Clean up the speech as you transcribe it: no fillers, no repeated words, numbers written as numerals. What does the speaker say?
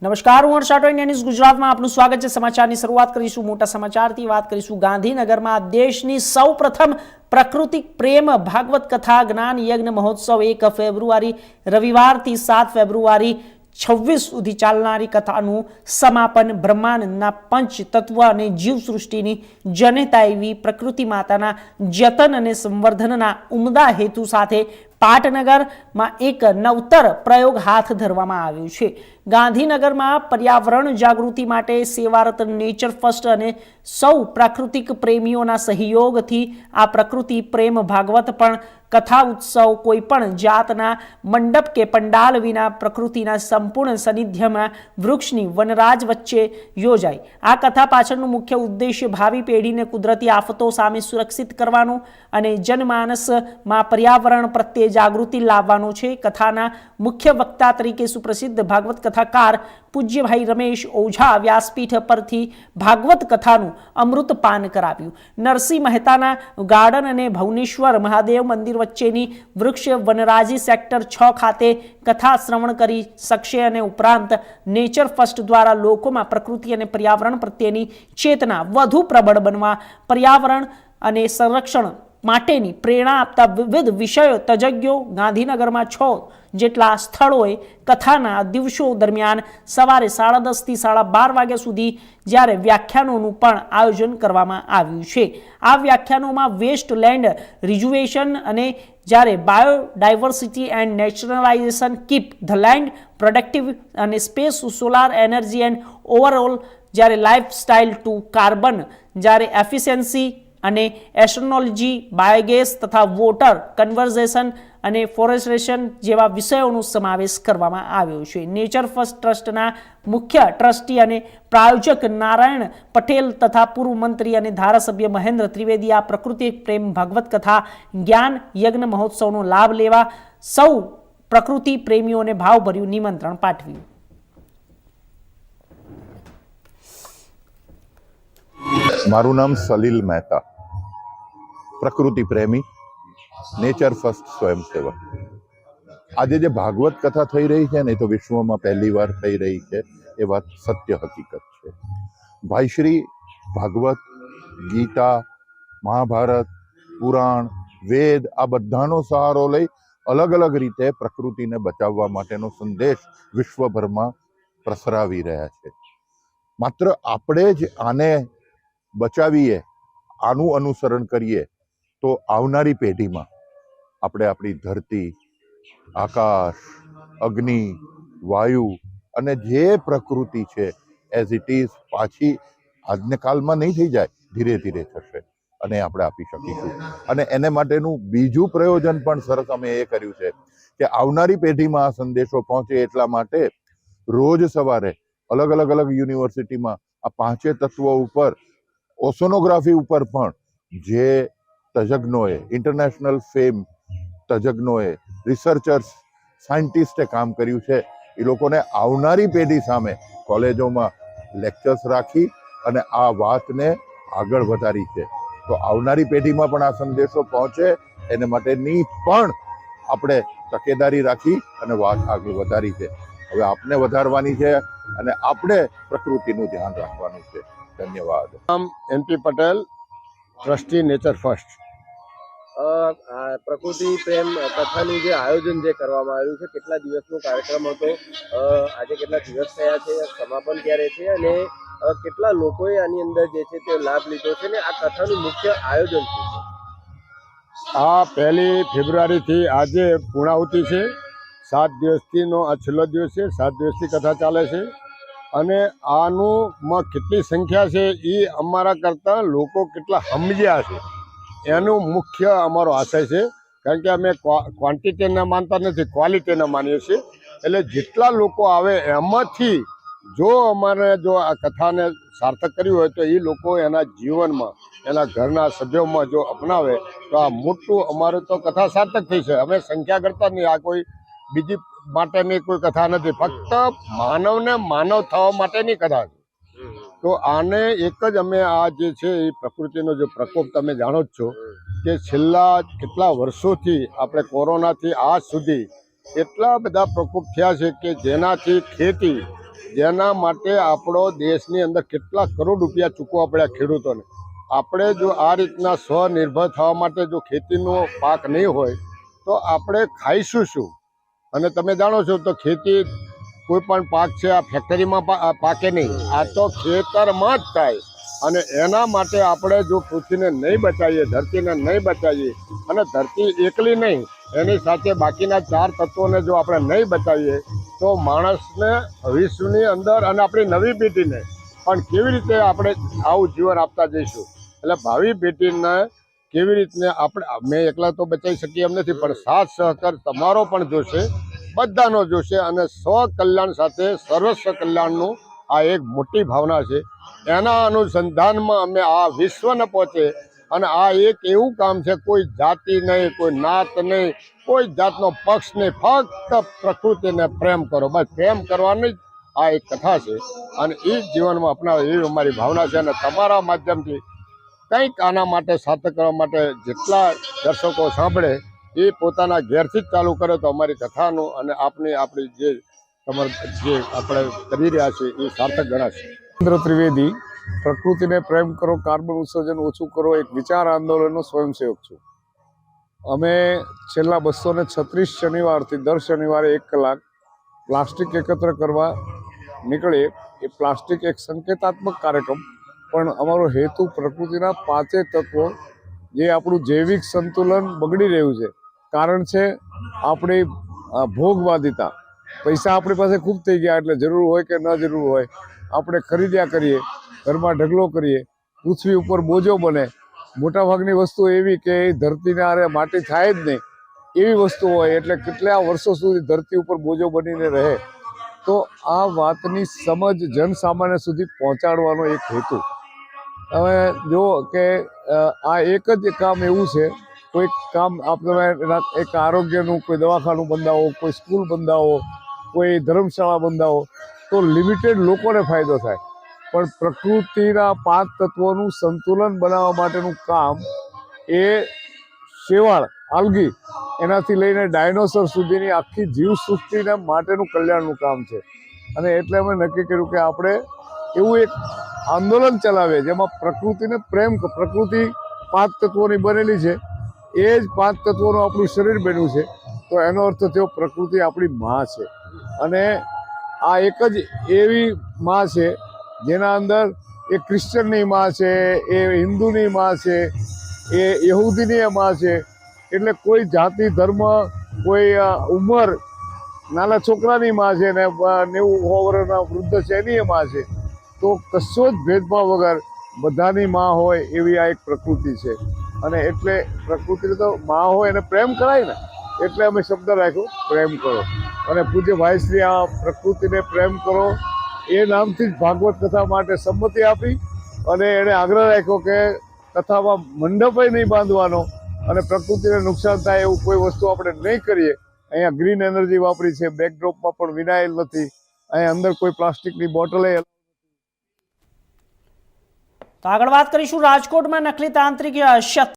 નમસ્કાર, હું હર્ષ રાઠોડ, ન્યૂઝ ગુજરાતમાં આપનું સ્વાગત છે। સમાચારની શરૂઆત કરીશું મોટા સમાચારથી। વાત કરીશું ગાંધીનગરમાં દેશની સૌપ્રથમ પ્રકૃતિ પ્રેમ ભાગવત કથા જ્ઞાન યજ્ઞ મહોત્સવ 1 ફેબ્રુઆરી રવિવારથી 7 ફેબ્રુઆરી 26 સુધી ચાલનારી કથાનું સમાપન બ્રહ્માંડના પંચ તત્વ અને જીવ સૃષ્ટિની જનતા એવી પ્રકૃતિ માતાના જતન અને સંવર્ધનના ઉમદા હેતુ સાથે પાટનગરમાં એક નવતર પ્રયોગ હાથ ધરવામાં આવ્યો છે। ગાંધીનગરમાં પર્યાવરણ જાગૃતિ માટે સેવારત નેચર ફર્સ્ટ અને સૌ પ્રાકૃતિક પ્રેમીઓના સહયોગથી આ પ્રકૃતિ પ્રેમ ભાગવત પણ કથા ઉત્સવ કોઈપણ જાતના મંડપ કે પંડાલ વિના પ્રકૃતિના સંપૂર્ણ સાનિધ્યમાં વૃક્ષની વનરાજ વચ્ચે યોજાઈ। આ કથા પાછળનું મુખ્ય ઉદ્દેશ્ય ભાવિ પેઢીને કુદરતી આફતો સામે સુરક્ષિત કરવાનો અને જનમાનસમાં પર્યાવરણ પ્રત્યે જાગૃતિ લાવવાનો છે। કથાના મુખ્ય વક્તા તરીકે સુપ્રસિદ્ધ ભાગવત કથાકાર પૂજ્ય ભાઈ રમેશ ઓઝા વ્યાસપીઠ પરથી ભાગવત કથાનું અમૃતપાન કરાવ્યું। નરસિંહ મહેતાના ગાર્ડન અને ભુવનેશ્વર મહાદેવ મંદિર વચ્ચેની વૃક્ષ વનરાજી સેક્ટર 6 ખાતે કથા શ્રવણ કરી શકશે અને ઉપરાંત નેચર ફર્સ્ટ દ્વારા લોકોમાં પ્રકૃતિ અને પર્યાવરણ પ્રત્યેની ચેતના વધુ પ્રબળ બનવા પર્યાવરણ અને સંરક્ષણ માટેની પ્રેરણા આપતા વિવિધ વિષયો તજજ્ઞો ગાંધીનગરમાં 6 જેટલા સ્થળોએ કથાના દિવસો દરમિયાન સવારે 10:30 થી 12:30 વાગ્યા સુધી જ્યારે વ્યાખ્યાનોનું પણ આયોજન કરવામાં આવ્યું છે। આ વ્યાખ્યાનોમાં વેસ્ટ લેન્ડ રિજુવેશન અને જ્યારે biodiversity and naturalisation keep the land productive અને space solar energy and overall જ્યારે લાઇફસ્ટાઇલ ટુ કાર્બન જ્યારે એફિશિયન્સી અને એસ્ટ્રોનોલોજી બાયોગેસ તથા વોટર કન્ઝર્વેશન અને ફોરેસ્ટેશન જેવા વિષયોનો સમાવેશ કરવામાં આવ્યો છે। નેચર ફર્સ્ટ ટ્રસ્ટના મુખ્ય ટ્રસ્ટી અને પ્રાયોજક નારાયણ પટેલ તથા પૂર્વ મંત્રી અને ધારાસભ્ય મહેન્દ્ર ત્રિવેદી આ પ્રકૃતિ પ્રેમ ભાગવત કથા જ્ઞાન યજ્ઞ મહોત્સવનો લાભ લેવા સૌ પ્રકૃતિ પ્રેમીઓને ભાવભર્યું નિમંત્રણ પાઠવ્યું। મારું નામ સલીલ મહેતા, પ્રકૃતિ પ્રેમી, નેચર ફર્સ્ટ સ્વયંસેવક। આજે જે ભાગવત કથા થઈ રહી છે ને એ તો વિશ્વમાં પહેલી વાર થઈ રહી છે, એ વાત સત્ય હકીકત છે। ભાઈ શ્રી ભાગવત, ગીતા, મહાભારત, પુરાણ, વેદ આ બધાનો સહારો લઈ અલગ અલગ રીતે પ્રકૃતિને બચાવવા માટેનો સંદેશ વિશ્વભરમાં પ્રસરાવી રહ્યા છે। માત્ર આપણે જ આને બચાવીએ, આનું અનુસરણ કરીએ તો આવનારી પેઢીમાં આપણે આપણી ધરતી, આકાશ, અગ્નિ, વાયુ અને જે પ્રકૃતિ છે એઝ ઇટ ઇઝ પાછી આજને કાલમાં નહીં થઈ જાય, ધીરે ધીરે થશે અને આપણે આપી શકીશું। અને એને માટેનું બીજું પ્રયોજન પણ સરસ અમે એ કર્યું છે કે આવનારી પેઢીમાં આ સંદેશો પહોંચે એટલા માટે રોજ સવારે અલગ અલગ યુનિવર્સિટીમાં આ 5 તત્વો ઉપર ઓશોનોગ્રાફી ઉપર પણ જે તજજ્ઞોએ, ઇન્ટરનેશનલ ફેમ તજજ્ઞોએ, રિસર્ચર્સ, સાયન્ટિસ્ટે કામ કર્યું છે, એ લોકોને આવનારી પેઢી સામે કોલેજોમાં લેક્ચર્સ રાખી અને આ વાતને આગળ વધારી છે। તો આવનારી પેઢીમાં પણ આ સંદેશો પહોંચે એને માટેની પણ આપણે તકેદારી રાખી અને વાત આગળ વધારી છે। હવે આપને વધારવાની છે અને આપણે પ્રકૃતિનું ધ્યાન રાખવાનું છે। ધન્યવાદ। નામ MP Patel, trustee nature first. પ્રકૃતિ પ્રેમ કથાનું જે આયોજન જે કરવામાં આવ્યું છે, કેટલા દિવસનો કાર્યક્રમ હતો, આજે કેટલા દિવસ થયા છે, સમાપન ક્યારે છે અને કેટલા લોકોએ આની અંદર જે છે તે લાભ લીધો છે ને આ કથાનું મુખ્ય આયોજન શું છે? આ 1 ફેબ્રુઆરીથી આજે પૂર્ણાહુતિ છે। 7 દિવસથીનો આ છેલ્લો દિવસ છે। 7 દિવસથી કથા ચાલે છે અને આનું કેટલી સંખ્યા છે એ અમારા કરતાં લોકો કેટલા સમજ્યા છે એનું મુખ્ય અમારો આશય છે। કારણ કે અમે ક્વોન્ટિટીને માનતા નથી, ક્વોલિટીને માનીએ છીએ। એટલે જેટલા લોકો આવે એમાંથી જો અમારે જો આ કથાને સાર્થક કર્યું હોય તો એ લોકો એના જીવનમાં, એના ઘરના સભ્યોમાં જો અપનાવે તો આ મોટું અમારે તો કથા સાર્થક થઈ છે। અમે સંખ્યા કરતા નહીં, આ કોઈ બીજી માટેની કોઈ કથા નથી, ફક્ત માનવને માનવ થવા માટેની કથા છે। તો આને એક જ અમે આ જે છે એ પ્રકૃતિનો જે પ્રકોપ તમે જાણો જ છો કે છેલ્લા કેટલા વર્ષોથી આપણે કોરોનાથી આજ સુધી એટલા બધા પ્રકોપ થયા છે કે જેનાથી ખેતી જેના માટે આપણો દેશની અંદર કેટલા કરોડ રૂપિયા ચૂકવવા પડ્યા ખેડૂતોને. આપણે જો આ રીતના સ્વનિર્ભર થવા માટે જો ખેતીનો પાક નહીં હોય તો આપણે ખાઈશું શું? અને તમે જાણો છો તો ખેતી કોઈ પણ પાક છે આ ફેક્ટરીમાં પાકે નહીં, આ તો ખેતરમાં જ થાય. અને એના માટે આપણે જો પૃથ્વીને નહીં બચાવીએ, ધરતીને નહીં બચાવીએ, અને ધરતી એકલી નહીં એની સાથે બાકીના 4 તત્વોને જો આપણે નહીં બચાવીએ તો માણસને ભવિષ્યની અંદર અને આપણી નવી પેઢીને પણ કેવી રીતે આપણે આવું જીવન આપતા જઈશું? એટલે ભાવિ પેઢીને કેવી રીતને આપણે મેં એકલા તો બચાવી શકીએ એમ નથી, પણ સાથ સહકાર તમારો પણ જોશે, બધાનો જોશે. અને સ્વકલ્યાણ સાથે સર્વસ્વ કલ્યાણનું આ એક મોટી ભાવના છે. એના અનુસંધાનમાં અમે આ વિશ્વને પહોંચે. અને આ એક એવું કામ છે, કોઈ જાતિ નહીં, કોઈ નાત નહીં, કોઈ જાતનો પક્ષ નહીં, ફક્ત પ્રકૃતિને પ્રેમ કરો, બસ પ્રેમ કરવાની જ આ એક કથા છે. અને એ જીવનમાં અપનાવે એવી અમારી ભાવના છે. અને તમારા માધ્યમથી કંઈક આના માટે સાર્થક કરવા માટે જેટલા દર્શકો સાંભળે એ પોતાના ઘેરથી જ ચાલુ કરે તો અમારી કથાનું અને આપણી જે આપણે કરી રહ્યા છીએ એ સાર્થક ગણાશે. ચંદ્ર ત્રિવેદી, પ્રકૃતિને પ્રેમ કરો, કાર્બન ઉત્સર્જન ઓછું કરો, એક વિચાર આંદોલનનો સ્વયંસેવક છું. અમે છેલ્લા 236 શનિવારથી દર શનિવારે 1 કલાક પ્લાસ્ટિક એકત્ર કરવા નીકળીએ. એ પ્લાસ્ટિક એક સંકેતાત્મક કાર્યક્રમ, પણ અમારો હેતુ પ્રકૃતિના 5 તત્વો જે આપણું જૈવિક સંતુલન બગડી રહ્યું છે, કારણ છે આપણી ભોગવાદિતા. પૈસા આપણી પાસે ખૂબ થઈ ગયા, એટલે જરૂર હોય કે ન જરૂર હોય આપણે ખરીદ્યા કરીએ, ઘરમાં ઢગલો કરીએ, પૃથ્વી ઉપર બોજો બને. મોટાભાગની વસ્તુ એવી કે એ ધરતીને આરે માટી થાય જ નહીં એવી વસ્તુ હોય, એટલે કેટલા વર્ષો સુધી ધરતી ઉપર બોજો બનીને રહે. તો આ વાતની સમજ જનસામાન્ય સુધી પહોંચાડવાનો એક હેતુ. હવે જો કે આ એક જ કામ એવું છે, કોઈ કામ તમે એક આરોગ્યનું કોઈ દવાખાનું બંધાવો, કોઈ સ્કૂલ બંધાવો, કોઈ ધર્મશાળા બંધાવો તો લિમિટેડ લોકોને ફાયદો થાય, પણ પ્રકૃતિના 5 તત્વોનું સંતુલન બનાવવા માટેનું કામ એ શેવાળ, આલ્ગી એનાથી લઈને ડાયનોસર સુધીની આખી જીવસૃષ્ટિના માટેનું કલ્યાણનું કામ છે. અને એટલે અમે નક્કી કર્યું કે આપણે એવું એક આંદોલન ચલાવીએ જેમાં પ્રકૃતિને પ્રેમ, પ્રકૃતિ 5 તત્વોની બનેલી છે, એ જ 5 તત્વોનું આપણું શરીર બન્યું છે. તો એનો અર્થ થયો પ્રકૃતિ આપણી માં છે. અને આ એક જ એવી માં છે જેના અંદર એ ક્રિશ્ચનની માં છે, એ હિન્દુની માં છે, એ યહૂદીની માં છે. એટલે કોઈ જાતિ, ધર્મ, કોઈ ઉંમર, નાના છોકરાની માં છે ને 90 વર્ષના વૃદ્ધ છે એની માં છે. તો કશો જ ભેદભાવ વગર બધાની માં હોય એવી આ એક પ્રકૃતિ છે. અને એટલે પ્રકૃતિને તો માં હોય એને પ્રેમ કરાય ને, એટલે અમે શબ્દ રાખ્યો પ્રેમ કરો. અને પૂજ્ય ભાઈશ્રી આ પ્રકૃતિને પ્રેમ કરો એ નામથી જ ભાગવત કથા માટે સંમતિ આપી. અને એણે આગ્રહ રાખ્યો કે કથામાં મંડપે નહીં બાંધવાનો અને પ્રકૃતિને નુકસાન થાય એવું કોઈ વસ્તુ આપણે નહીં કરીએ. અહીંયા ગ્રીન એનર્જી વાપરી છે, બેકડ્રોપમાં પણ વિનાઇલ નથી, અહીંયા અંદર કોઈ પ્લાસ્ટિકની બોટલે. તો આગળ વાત કરીશું રાજકોટમાં નકલી તાંત્રિક